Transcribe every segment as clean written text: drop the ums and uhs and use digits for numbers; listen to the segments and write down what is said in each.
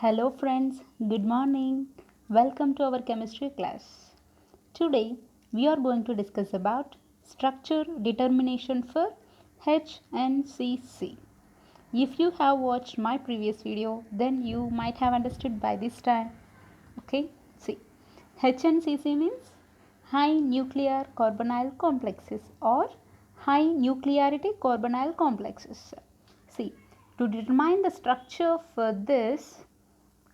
Hello friends, good morning. Welcome to our chemistry class. Today we are going to discuss about structure determination for HNCC. If you have watched my previous video, then you might have understood by this time. Okay, see, HNCC means high nuclear carbonyl complexes or high nuclearity carbonyl complexes. See, to determine the structure for this,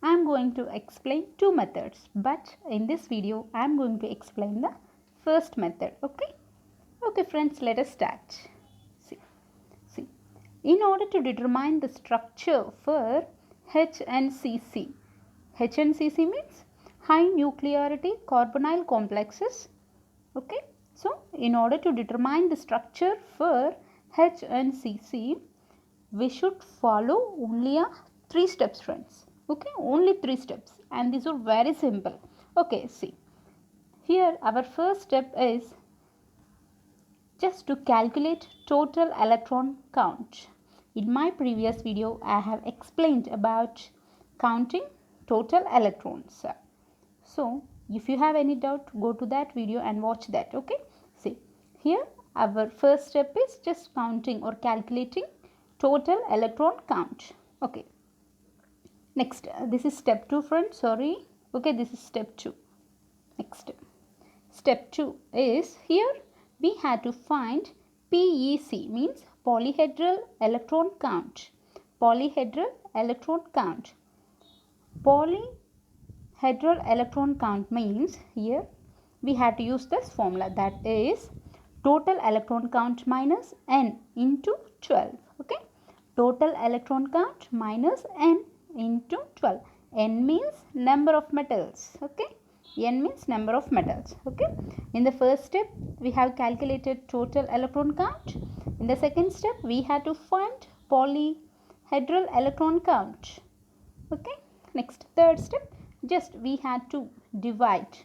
I am going to explain two methods, but in this video I am going to explain the first method. Okay friends, let us start. See, in order to determine the structure for HNCC, HNCC means high nuclearity carbonyl complexes. Okay, so in order to determine the structure for HNCC, we should follow only three steps, friends. Okay, only three steps, and these are very simple. Okay, see, here our first step is just to calculate total electron count. In my previous video I have explained about counting total electrons. So if you have any doubt, go to that video and watch that. Okay, see, here our first step is just counting or calculating total electron count. Okay, next, this is step 2, friends. Sorry. Okay, this is step 2. Next, step 2 is here we had to find PEC, means polyhedral electron count. Polyhedral electron count. Polyhedral electron count means here we had to use this formula, that is total electron count minus n into 12. Okay, total electron count minus n into 12. N means number of metals. Okay, n means number of metals. Okay, in the first step we have calculated total electron count. In the second step we had to find polyhedral electron count. Okay, next, third step, just we had to divide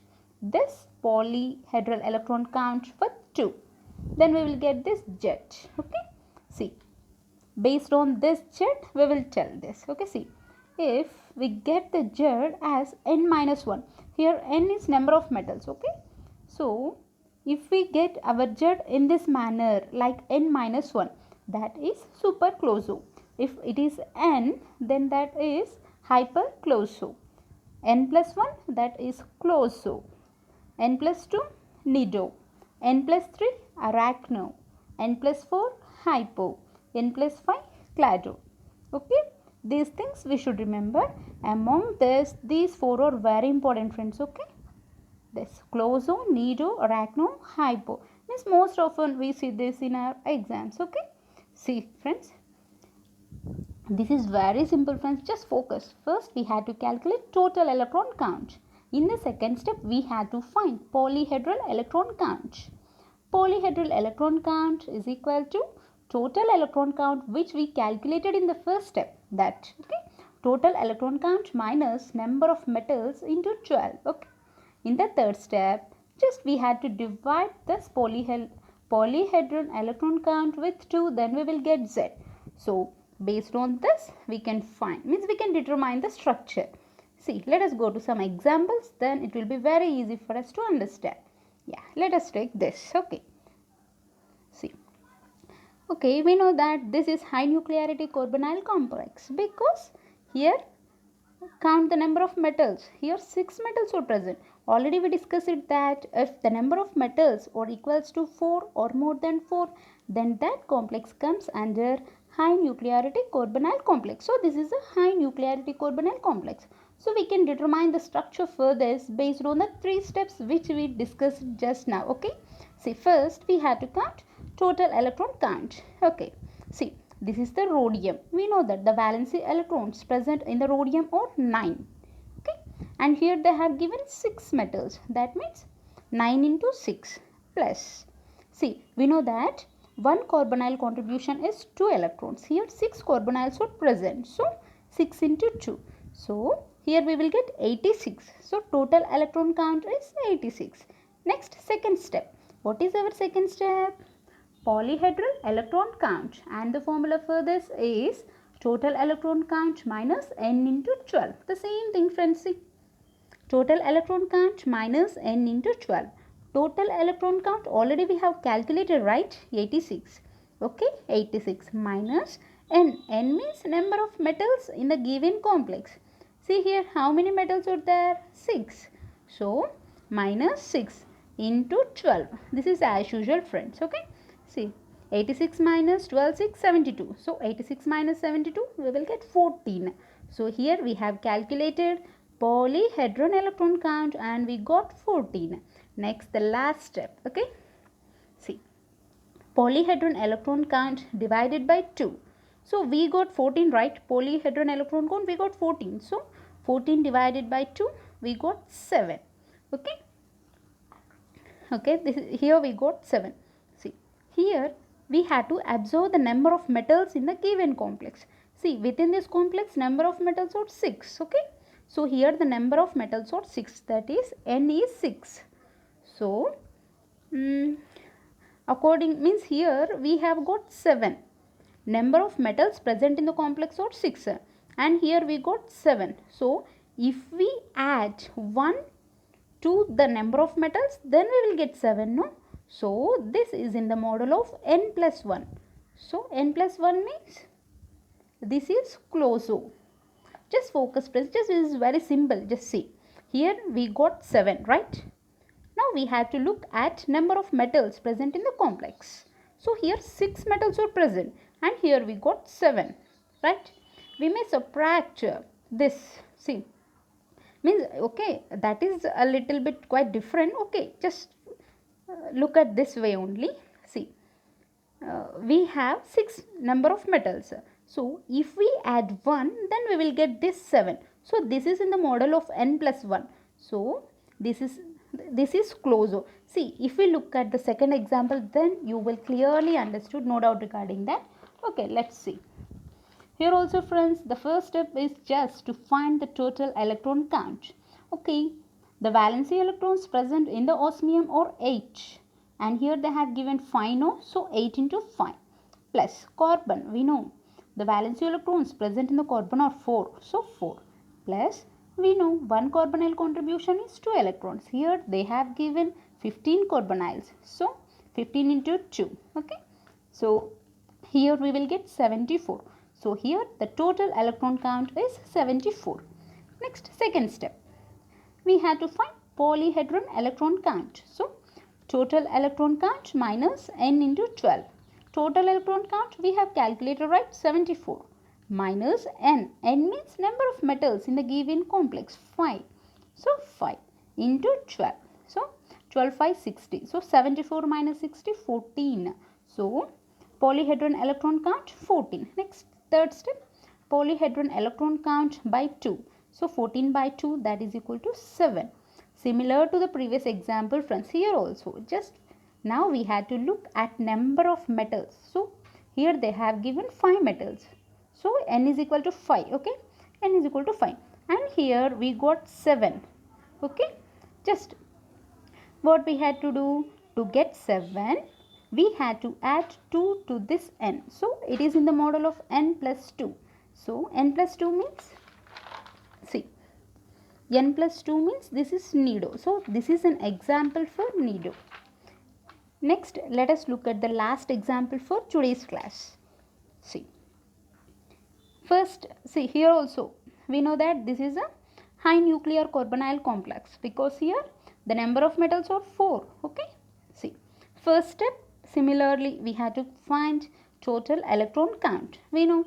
this polyhedral electron count for 2, then we will get this Z. Okay, see, based on this Z we will tell this. Okay, see, if we get the Z as n minus 1, here n is number of metals. Okay, so if we get our Z in this manner like n minus 1, that is supercloso. If it is n, then that is hypercloso. N plus 1, that is closo. N plus 2, nido. N plus 3, arachno. N plus 4, hypo. N plus 5, clado. Okay, these things we should remember. Among this, these four are very important, friends. Okay, this closo, nido, arachno, hypo means most often we see this in our exams. Okay, see friends, this is very simple, friends. Just focus. First we had to calculate total electron count. In the second step we had to find polyhedral electron count. Polyhedral electron count is equal to total electron count which we calculated in the first step, that okay, total electron count minus number of metals into 12. Okay, in the third step just we had to divide this polyhedral electron count with 2, then we will get Z. So based on this we can find, means we can determine the structure. See, let us go to some examples, then it will be very easy for us to understand. Yeah, let us take this. Okay, see, okay, we know that this is high nuclearity carbonyl complex because here count the number of metals. Here 6 metals are present. Already we discussed it that if the number of metals are equals to 4 or more than 4, then that complex comes under high nuclearity carbonyl complex. So this is a high nuclearity carbonyl complex. So we can determine the structure for this based on the 3 steps which we discussed just now. Okay, see, first we have to count total electron count. Okay, see, this is the rhodium. We know that the valency electrons present in the rhodium are 9. Okay, and here they have given 6 metals. That means 9 into 6 plus. See, we know that one carbonyl contribution is 2 electrons. Here 6 carbonyls are present. So 6 into 2. So here we will get 86. So total electron count is 86. Next, second step. What is our second step? Polyhedral electron count, and the formula for this is Total electron count minus n into 12. The same thing, friends, see. Total electron count minus n into 12. Total electron count already we have calculated, right? 86. Okay, 86 minus n. N means number of metals in the given complex. See here, how many metals are there? 6. So, minus 6 into 12. This is as usual, friends. Okay, see. 86 minus 12, 6, 72. So, 86 minus 72, we will get 14. So, here we have calculated polyhedron electron count and we got 14. Next, the last step. Okay. See, polyhedron electron count divided by 2. So, we got 14, right? Polyhedron electron count, we got 14. So, 14 divided by 2, we got 7. Okay. Okay, here we got 7. See, here we had to observe the number of metals in the given complex. See, within this complex, number of metals are 6. Okay. So, here the number of metals are 6. That is, n is 6. So, according means here we have got 7. Number of metals present in the complex are 6. And here we got 7. So, if we add 1 to the number of metals, then we will get 7, no? So, this is in the model of n plus 1. So, n plus 1 means this is Closure. Just focus, please. Just this is very simple. Just see. Here we got 7, right? Now we have to look at number of metals present in the complex. So, here 6 metals are present and here we got 7, right? We may subtract this. See. Means, okay, that is a little bit quite different. Okay, just look at this way only. See, we have 6 number of metals. So, if we add 1, then we will get this 7. So, this is in the model of n plus 1. So, this is Closure. See, if we look at the second example, then you will clearly understood, no doubt regarding that. Okay, let's see. Here also, friends, the first step is just to find the total electron count. Okay, the valency electrons present in the osmium are 8. And here they have given 5, no? So, 8 into 5 plus carbon, we know. The valency electrons present in the carbon are 4. So, 4 plus, we know 1 carbonyl contribution is 2 electrons. Here they have given 15 carbonyls. So, 15 into 2. Okay. So, here we will get 74. So, here the total electron count is 74. Next, second step. We have to find polyhedron electron count. So, total electron count minus n into 12. Total electron count we have calculated, right? 74 minus n. N means number of metals in the given complex, 5. So, 5 into 12. So, 12, 5, 60. So, 74 minus 60, 14. So, polyhedron electron count 14. Next, third step, polyhedron electron count by 2. So, 14 by 2, that is equal to 7. Similar to the previous example, friends, here also just now we had to look at number of metals. So, here they have given 5 metals. So, n is equal to 5. Okay, n is equal to 5. And here we got 7. Okay, just what we had to do to get 7, we had to add 2 to this n. So, it is in the model of n plus 2. So, n plus 2 means, see, n plus 2 means this is Nido. So, this is an example for Nido. Next, let us look at the last example for today's class. See, first, see here also, we know that this is a high nuclear carbonyl complex because here the number of metals are 4. Okay, see, first step, similarly, we have to find total electron count. We know,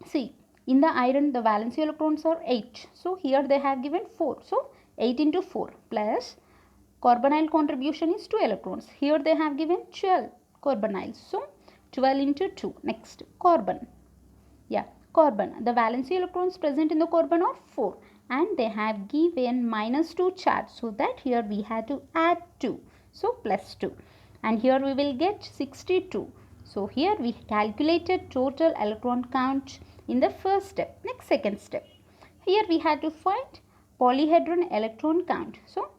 see, in the iron, the valency electrons are 8. So, here they have given 4. So, 8 into 4 plus carbonyl contribution is 2 electrons. Here they have given 12 carbonyls. So, 12 into 2. Next, carbon. Yeah, carbon. The valency electrons present in the carbon are 4. And they have given minus 2 charge. So, that here we have to add 2. So, plus 2. And here we will get 62. So, here we calculated total electron count in the first step. Next, second step. Here we had to find polyhedron electron count. So,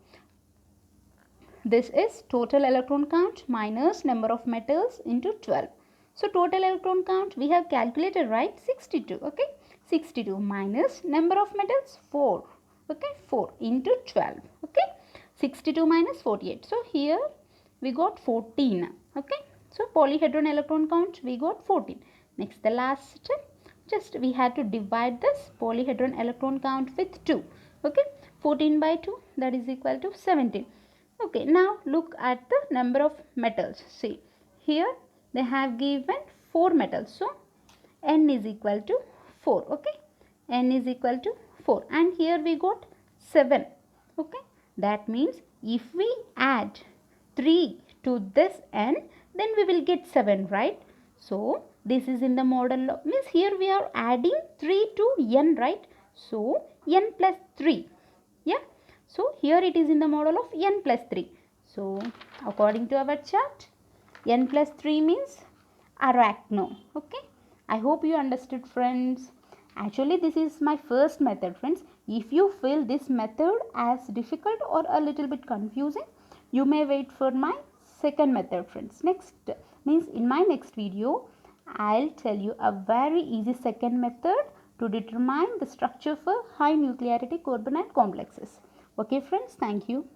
this is total electron count minus number of metals into 12. So total electron count we have calculated, right? 62. Okay. 62 minus number of metals 4. Okay. 4 into 12. Okay. 62 minus 48. So here we got 14. Okay. So polyhedron electron count we got 14. Next, the last step. Just we had to divide this polyhedron electron count with 2. Okay. 14 by 2, that is equal to 17. Okay. Now look at the number of metals. See here they have given 4 metals. So n is equal to 4. Okay. N is equal to 4. And here we got 7. Okay. That means if we add 3 to this n, then we will get 7, right? So this is in the model of, means here we are adding 3 to n, right? So n plus 3. Yeah. So here it is in the model of n plus 3. So according to our chart, n plus 3 means arachno. Okay. I hope you understood, friends. Actually, this is my first method, friends. If you feel this method as difficult or a little bit confusing, you may wait for my second method, friends. Next means in my next video, I'll tell you a very easy second method to determine the structure for high nuclearity carbonate complexes. Okay, friends. Thank you.